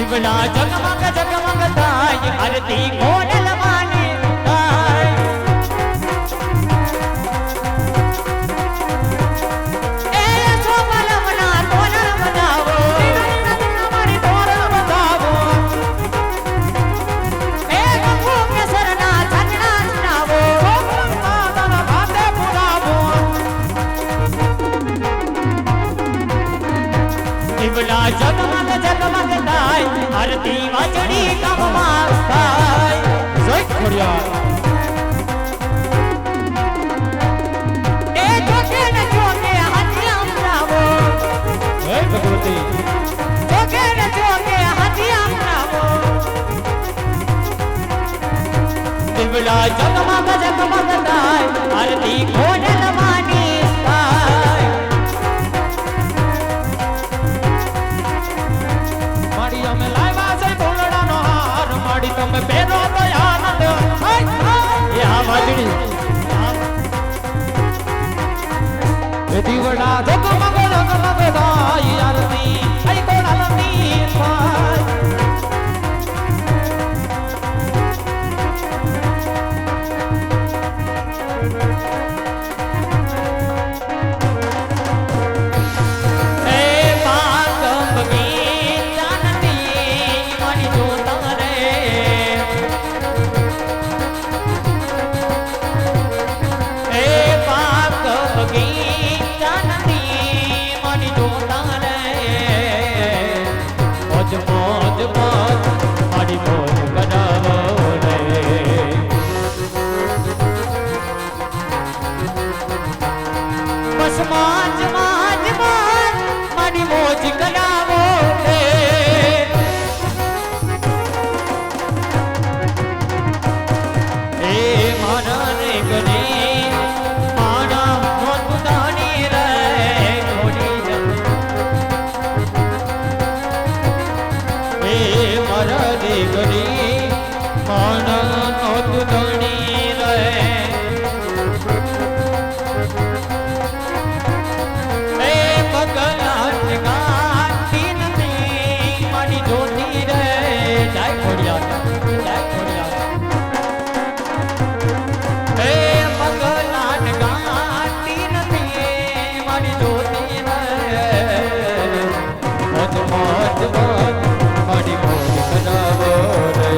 દીવડા જગમગ જગમગ થાય આરતી ઘોડલ માની થાય એ સોમલ મના તોરણ બનાવો મારી તોરણ બનાવો એ ગંગો કેસરના ચાંદના ચડાવો માતાના ભાતે પુરાવો દીવડા જગમગ જગમગ થાય આરતી વાજડી કામમાં થાય જય ખોડિયાર એ જોકે ને જોકે હાથી આમરાવો જય ભગવતી જોકે ને જોકે હાથી આમરાવો દીવડા જગમગ જગમગ થાય આરતી ઘોડલ માની થાય માડી અમે લાવ્યા છે ધોળડાનો હાર માડી તમે પહેરો તો આનંદ એ આ વાજડી એ દીવડા જગમગ જગમગ થાય આરતી આઈ ઘોડાલની થાય એ પાકમ ગીતાનતી મણી જોતા રે એ પાકમ ગીતાનતી મણી જોતા રે મોજ મોજ મોજ મારી મોજ કરાવો રે બસ મોજ મોજ મોજ મારી મોજ કરાવો રે એ મારા રે ગરી મારા મોત દાણી રે ખોડી જા એ મારા રે ગરી મારા મોત દાણી રે એ બગલાટ ગાતી નથી મારી જોતી રે જય ખોડિયાર જય ખોડિયાર એ બગલાટ ગાતી નથી મારી જોતી રે મોજ મોજ મોજ મારી મોજ કરાવો રે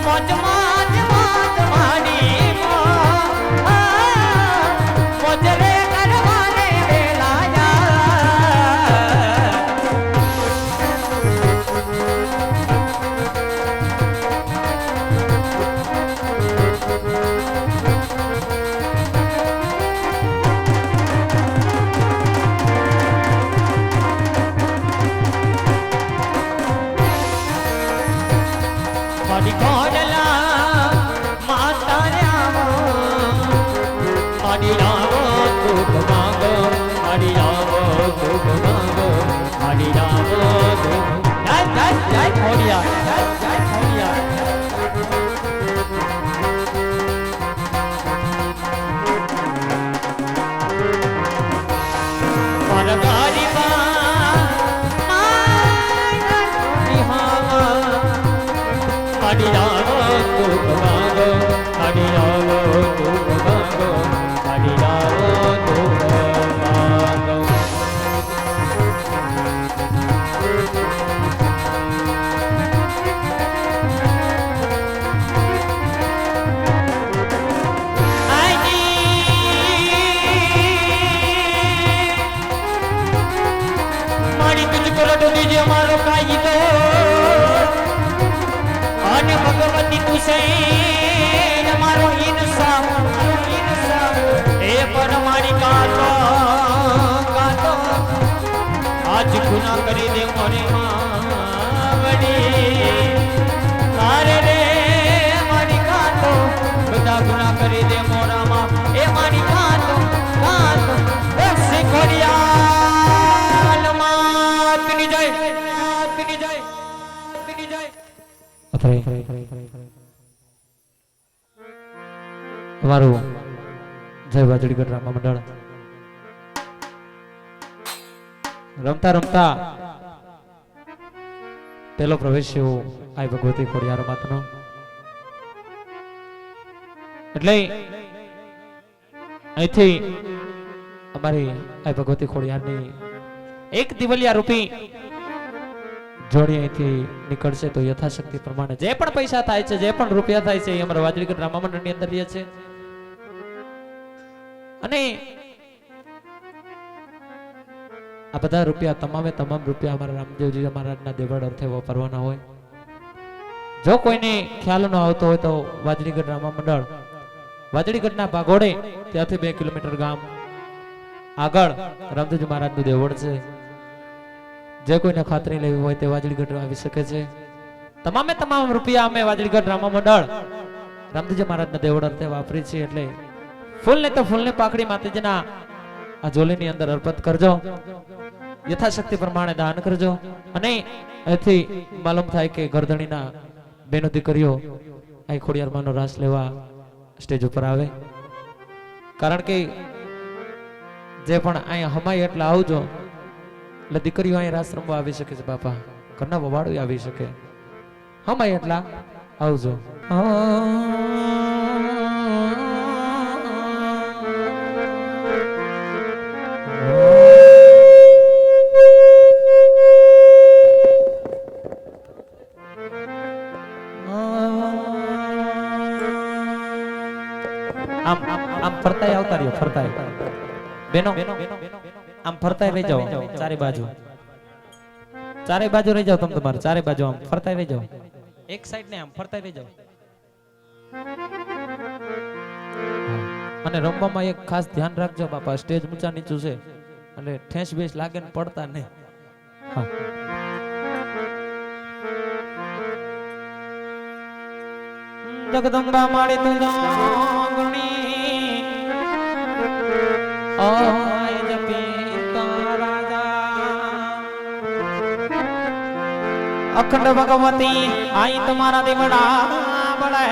મોજ મોજ મોજ મારી મોજ રે કરવાને વેલાયા મારી ઘોડલા માતા રામો મારી રામો તુક માંગો મારી રામો તુક માંગો મારી રામો તુક જય જય જય ખોડિયાર જય જય ખોડિયાર મારા ગરીબા મારી રામો તુક માંગો મારી રામો તુક માંગો મારી રામો તુક માંગો મારી તુજકો રટો દીજે મારો કાઈ તો અને ભગવતી તું છે મારો ઇન્સાફ એ પર મારી કાતો કાતો આજ ગુના કરી દે મોરે માવડી તારે રે મારી કાતો બધા ગુના કરી દે મોરામાં એ મારી કાતો કાતો એ શીખોડિયા માતની જય માતની જય માતની જય અમારું જય વાજડીગઢ રામા મંડળ રમતા રમતા પેલો પ્રવેશ એવો આઈ ભગવતી ખોડિયાર માતનો એટલે અહીંથી અમારી આઈ ભગવતી ખોડિયારની એક દિવલિયા રૂપી જોડી અહીંથી નીકળશે તો યથાશક્તિ પ્રમાણે જે પણ પૈસા થાય છે જે પણ રૂપિયા થાય છે એ અમારા વાજડીગઢ રામા મંડળની અંદર રહે છે અને આ બધા રૂપિયા તમામે તમામ રૂપિયા અમારા રામદેવજી મહારાજના દેવળ અર્થે વાપરવાના હોય જો કોઈને ખ્યાલ ન આવતો હોય તો વાજડીગઢ રામા મંડળ વાજડીગઢના ભાગોળે ત્યાંથી 2 કિલોમીટર ગામ આગળ રામદેવજી મહારાજનું દેવળ છે જે કોઈને ખાતરી લેવી હોય તે વાજડીગઢ આવી શકે છે તમામે તમામ રૂપિયા અમે વાજડીગઢ રામા મંડળ રામદેવજી મહારાજના દેવળ અર્થે વાપરી છે એટલે ફૂલને તો ફૂલની પાકડી માતાજીના આ જોલીની અંદર અર્પણ કરજો યથાશક્તિ પ્રમાણે દાન કરજો અને એથી માલુમ થાય કે ગરદણીના બેનો દીકરીઓ અહીં ખોડિયારમાંનો રાસ લેવા સ્ટેજ ઉપર આવે કારણ કે જે પણ અહીંયા હમાય એટલે આવજો એટલે દીકરીઓ અહીં રાસ રમવા આવી શકે છે બાપા ઘરના વવાડો આવી શકે હમાય એટલા આવજો આમ ફરતાય આવતા રહ્યો ફરતાય બેનો આમ ફરતાય રહી જાઓ ચારે બાજુ રહી જાઓ તમે તમારે ચારે બાજુ આમ ફરતાય રહી જાઓ એક સાઈડ ને આમ ફરતાય રહી જાઓ અને રમવામાં એક ખાસ ધ્યાન રાખજો બાપા સ્ટેજ ઊંચા નીચું છે એટલે ઠેસ બેસ લાગે ને પડતા નહીં હા જગદંબા માડી તું જાગણી આય જપીતા રાજા અખંડ ભગવતી આઈ તમારા દેવડા બળે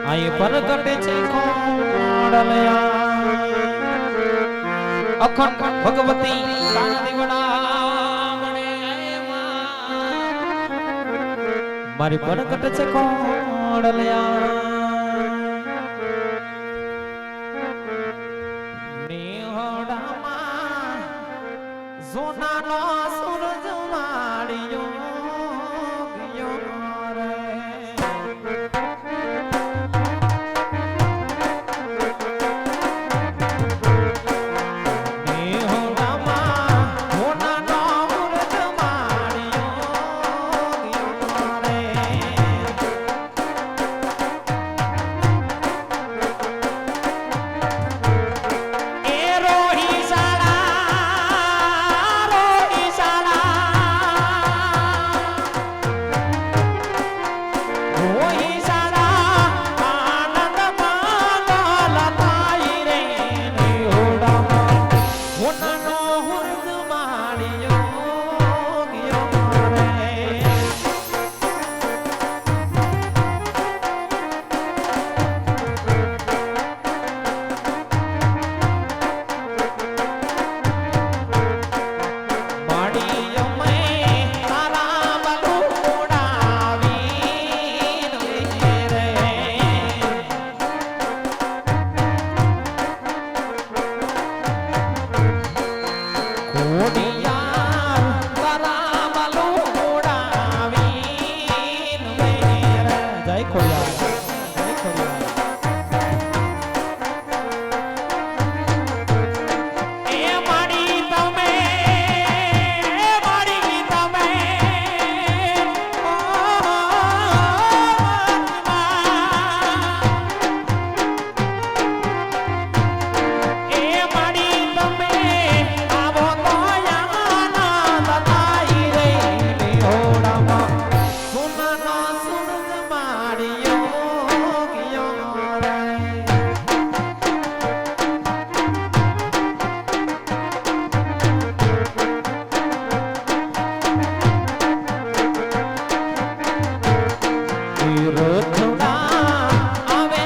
આઈ પ્રગટ છે કોડલયા અખંડ ભગવતી તારા દેવડા મારી પ્રગટ છે કોડલયા નિહોડામાં સોનાનો સૂરજ માળ્યો ગયો રે આવે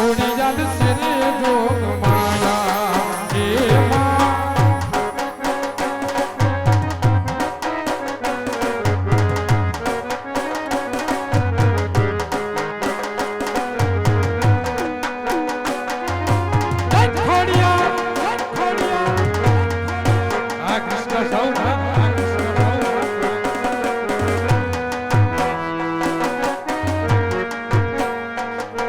થોડી યાદ છે રે જોગ